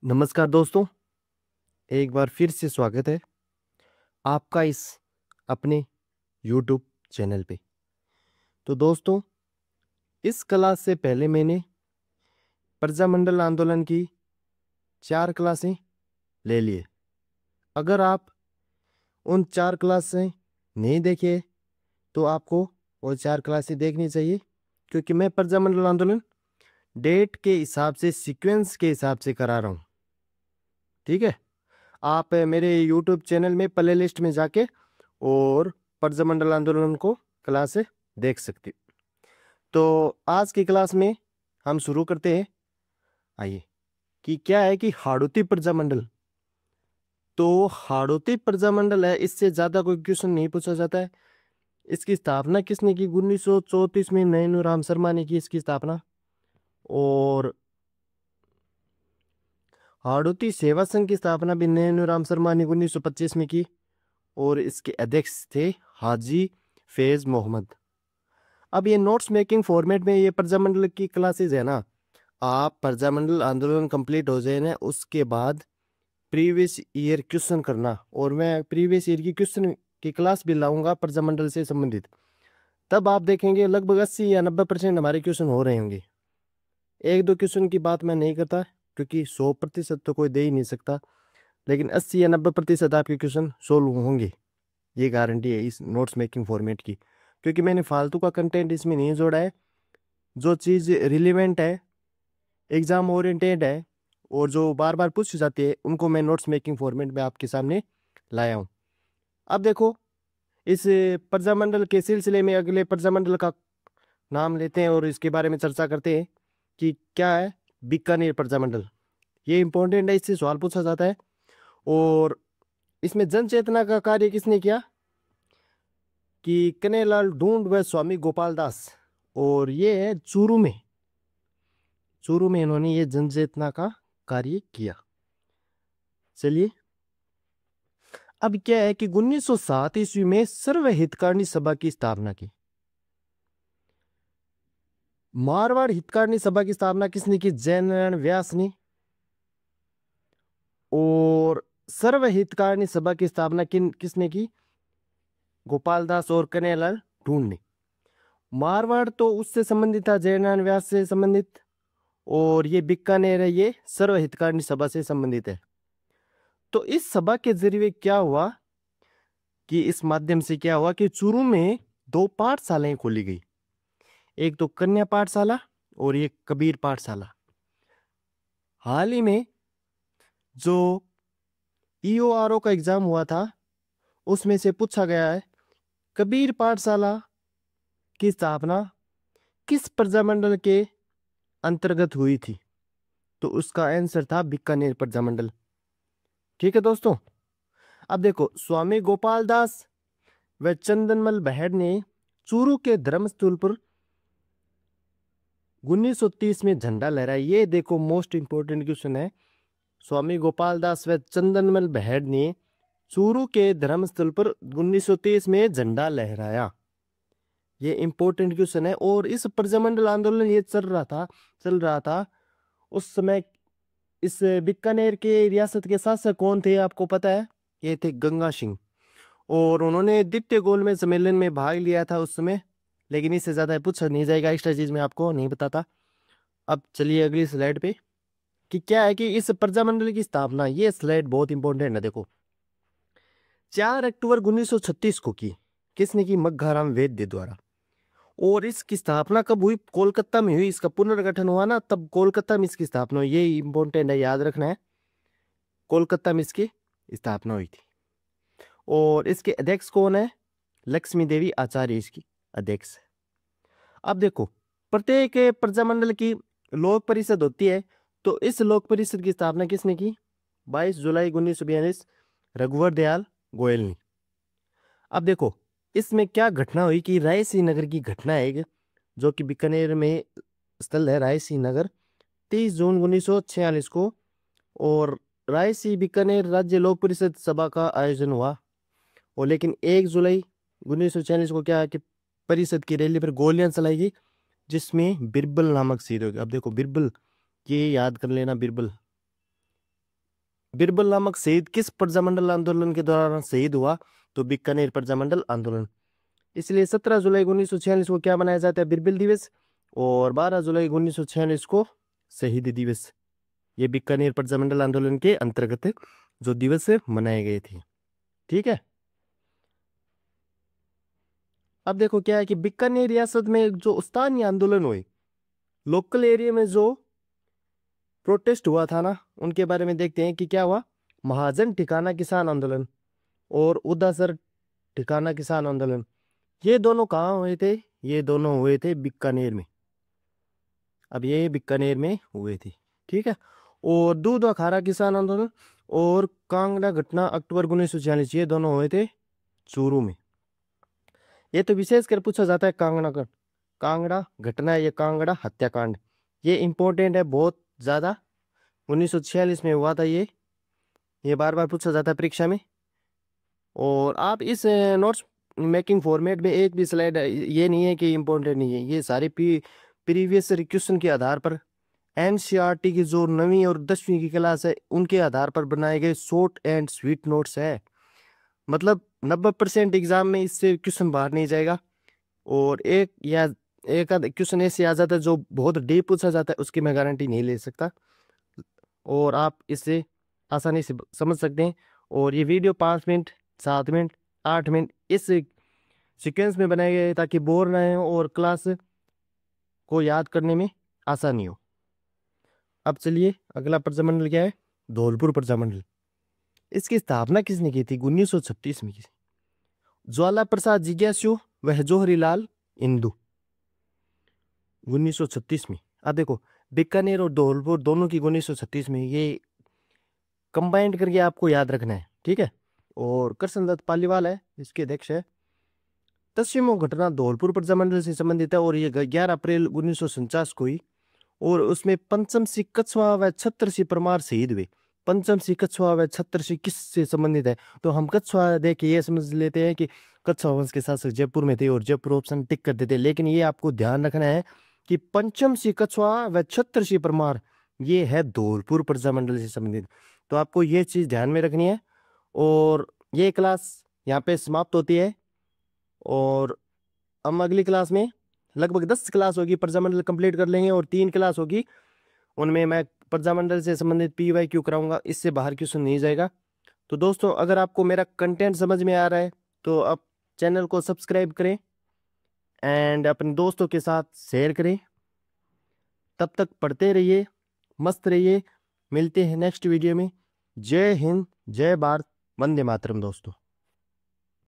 नमस्कार दोस्तों, एक बार फिर से स्वागत है आपका इस अपने यूट्यूब चैनल पे। तो दोस्तों, इस क्लास से पहले मैंने प्रजामंडल आंदोलन की 4 क्लासें ले लिए। अगर आप उन 4 क्लासें नहीं देखे तो आपको वो 4 क्लासें देखनी चाहिए, क्योंकि मैं प्रजामंडल आंदोलन डेट के हिसाब से, सीक्वेंस के हिसाब से करा रहा हूँ। ठीक है, आप मेरे यूट्यूब चैनल में प्ले लिस्ट में जाके और प्रजामंडल आंदोलन को क्लास देख सकते हो। तो आज की क्लास में हम शुरू करते हैं। आइए, कि क्या है कि हाड़ौती प्रजामंडल। तो हाड़ौती प्रजामंडल है, इससे ज़्यादा कोई क्वेश्चन नहीं पूछा जाता है। इसकी स्थापना किसने की? 1934 में नैनूराम शर्मा ने की इसकी स्थापना। और हाड़ौती सेवा संघ की स्थापना भी नैनूराम शर्मा ने 1925 में की, और इसके अध्यक्ष थे हाजी फैज मोहम्मद। अब ये नोट्स मेकिंग फॉर्मेट में ये प्रजामंडल की क्लासेस है ना, आप प्रजामंडल आंदोलन कंप्लीट हो जाए ना, उसके बाद प्रीवियस ईयर क्वेश्चन करना, और मैं प्रीवियस ईयर की क्वेश्चन की क्लास भी लाऊंगा प्रजामंडल से संबंधित। तब आप देखेंगे लगभग 80 या 90% हमारे क्वेश्चन हो रहे होंगे। एक दो क्वेश्चन की बात मैं नहीं करता, क्योंकि 100% तो कोई दे ही नहीं सकता, लेकिन 80 या 90% आपके क्वेश्चन सोल्व होंगे, ये गारंटी है इस नोट्स मेकिंग फॉर्मेट की। क्योंकि मैंने फालतू का कंटेंट इसमें नहीं जोड़ा है। जो चीज़ रिलेवेंट है, एग्ज़ाम ओरिएंटेड है, और जो बार बार पूछ जाती है, उनको मैं नोट्स मेकिंग फॉर्मेट में आपके सामने लाया हूँ। अब देखो, इस प्रजामंडल के सिलसिले में अगले प्रजामंडल का नाम लेते हैं और इसके बारे में चर्चा करते हैं कि क्या है बीकानेर प्रजामंडल। ये इंपॉर्टेंट है, इससे सवाल पूछा जाता है। और इसमें जन चेतना का कार्य किसने किया? कि कन्हैयालाल ढूंढ व स्वामी गोपाल दास। और ये है चूरू में, चूरू में इन्होंने ये जन चेतना का कार्य किया। चलिए, अब क्या है कि 1907 ईस्वी में सर्व हितकारिणी सभा की स्थापना की। मारवाड़ हितकारिणी सभा की स्थापना किसने की? जयनारायण व्यास ने। और सर्व हितकारिणी सभा की स्थापना किसने की? गोपाल दास और कन्हैयालाल ढूंढ ने। मारवाड़ तो उससे संबंधित था, जयनारायण व्यास से संबंधित, और ये बीकानेर है, ये सर्व हितकारिणी सभा से संबंधित है। तो इस सभा के जरिए क्या हुआ कि इस माध्यम से क्या हुआ कि चूरू में 2 पाठशालाएं खोली गई। एक तो कन्या पाठशाला और एक कबीर पाठशाला। हाल ही में जो ईओआरओ का एग्जाम हुआ था, उसमें से पूछा गया है कबीर पाठशाला की स्थापना किस प्रजामंडल के अंतर्गत हुई थी? तो उसका आंसर था बीकानेर प्रजामंडल। ठीक है दोस्तों, अब देखो, स्वामी गोपाल दास व चंदनमल बहेड़ ने चूरू के धर्मस्थल पर 1930 में झंडा लहराया। ये देखो, मोस्ट इंपोर्टेंट क्वेश्चन है। स्वामी गोपाल दास व चंदनमल बहेड़ ने चूरू के धर्मस्थल पर 1930 में झंडा लहराया। ये इंपॉर्टेंट क्वेश्चन है। और इस प्रजामंडल आंदोलन ये चल रहा था उस समय। इस बीकानेर के रियासत के शासक कौन थे आपको पता है? ये थे गंगा सिंह। और उन्होंने द्वितीय गोलमेज सम्मेलन में भाग लिया था उस समय, लेकिन इससे ज़्यादा पूछा नहीं जाएगा, एक्स्ट्रा चीज़ मैं आपको नहीं बताता। अब चलिए अगली स्लाइड पे, कि क्या है कि इस प्रजामंडल की स्थापना, ये स्लाइड बहुत इंपॉर्टेंट है। देखो, 4 अक्टूबर 1936 को की। किसने की? मग्घाराम वेद्य द्वारा। और इसकी स्थापना कब हुई? कोलकाता में हुई। इसका पुनर्गठन हुआ ना, तब कोलकाता में इसकी स्थापना हुई। ये इंपॉर्टेंट है, याद रखना है। कोलकाता में इसकी स्थापना हुई थी। और इसके अध्यक्ष कौन है? लक्ष्मी देवी आचार्य इसकी अध्यक्ष है। अब देखो, प्रत्येक प्रजामंडल की लोक परिषद होती है। तो इस लोक परिषद की स्थापना किसने की? 22 जुलाई 1942 रघुवर दयाल गोयल ने। अब देखो, इसमें क्या घटना हुई कि रायसी नगर की घटना है एक, जो कि बीकानेर में स्थल है रायसी नगर, 30 जून 1946 को। और रायसी बीकानेर राज्य लोक परिषद सभा का आयोजन हुआ। और लेकिन 1 जुलाई 1946 को क्या है कि परिषद की रैली पर गोलियां चलाई गई, जिसमें बिरबल नामक शहीद हो गया। अब देखो, बिरबल, ये याद कर लेना, बिरबल बिरबल नामक शहीद किस प्रजामंडल आंदोलन के दौरान शहीद हुआ? तो बीकानेर प्रजामंडल आंदोलन। इसलिए 17 जुलाई 1946 को क्या मनाया जाता है? बिरबल दिवस। और 12 जुलाई 1946 को शहीद दिवस। ये बीकानेर प्रजामंडल आंदोलन के अंतर्गत जो दिवस मनाए गए थे। ठीक है। अब देखो क्या है कि बीकानेर रियासत में जो स्थानीय आंदोलन हुए, लोकल एरिया में जो प्रोटेस्ट हुआ था ना, उनके बारे में देखते हैं कि क्या हुआ। महाजन ठिकाना किसान आंदोलन और उदासर ठिकाना किसान आंदोलन, ये दोनों कहाँ हुए थे? ये दोनों हुए थे बीकानेर में। अब ये बीकानेर में हुए थे। ठीक है। और दूध अखाड़ा किसान आंदोलन और कांगड़ा घटना अक्टूबर 1946, ये दोनों हुए थे चूरू में। ये तो विशेषकर पूछा जाता है कांगड़ा घटना, ये कांगड़ा हत्याकांड, ये इंपॉर्टेंट है बहुत ज़्यादा। 1946 में हुआ था ये बार बार पूछा जाता है परीक्षा में। और आप इस नोट्स मेकिंग फॉर्मेट में एक भी स्लाइड ये नहीं है कि इम्पोर्टेंट नहीं है, ये सारे प्रीवियस क्वेश्चन के आधार पर एनसीईआरटी की जो 9वीं और 10वीं की क्लास है उनके आधार पर बनाए गए शॉर्ट एंड स्वीट नोट्स है। मतलब 90% एग्जाम में इससे क्वेश्चन बाहर नहीं जाएगा। और एक आध क्वेश्चन ऐसे आ जाता है जो बहुत डीप पूछा जाता है, उसकी मैं गारंटी नहीं ले सकता। और आप इससे आसानी से समझ सकते हैं। और ये वीडियो 5 मिनट, 7 मिनट, 8 मिनट इस सीक्वेंस में बनाए गए ताकि बोर ना हो और क्लास को याद करने में आसानी हो। अब चलिए अगला प्रजामंडल क्या है? धौलपुर प्रजामंडल। इसकी स्थापना किसने की थी? 1936 में की। ज्वाला प्रसाद जिज्ञासु वह जौहरीलाल इंदु, 1936 में। अब देखो बीकानेर और धौलपुर दोनों की 1936 में, ये कंबाइंड करके आपको याद रखना है। ठीक है। और कृष्णदत्त पालीवाल है इसके अध्यक्ष है। तस्वीमो घटना धौलपुर प्रजामंडल से संबंधित है और ये 11 अप्रैल 1949 को हुई। और उसमें पंचम सिंह कछवा व छत्र सिंह परमार शहीद हुए। पंचम सिंह कछवा व छत्र सिंह किस से संबंधित है? तो हम कछवा देख के ये समझ लेते हैं कि कछवा वंश के शासक जयपुर में थे और जयपुर ऑप्शन टिक कर देते, लेकिन ये आपको ध्यान रखना है कि पंचम सिंह कछवा व छत्र सिंह परमार ये है धौलपुर प्रजामंडल से संबंधित। तो आपको ये चीज ध्यान में रखनी है। और ये क्लास यहाँ पे समाप्त होती है। और हम अगली क्लास में लगभग 10 क्लास होगी, प्रजामंडल कंप्लीट कर लेंगे। और 3 क्लास होगी, उनमें मैं प्रजामंडल से संबंधित PYQ कराऊंगा, इससे बाहर क्वेश्चन नहीं जाएगा। तो दोस्तों अगर आपको मेरा कंटेंट समझ में आ रहा है तो आप चैनल को सब्सक्राइब करें एंड अपने दोस्तों के साथ शेयर करें। तब तक पढ़ते रहिए, मस्त रहिए। मिलते हैं नेक्स्ट वीडियो में। जय हिंद, जय भारत, वंदे मातरम दोस्तों।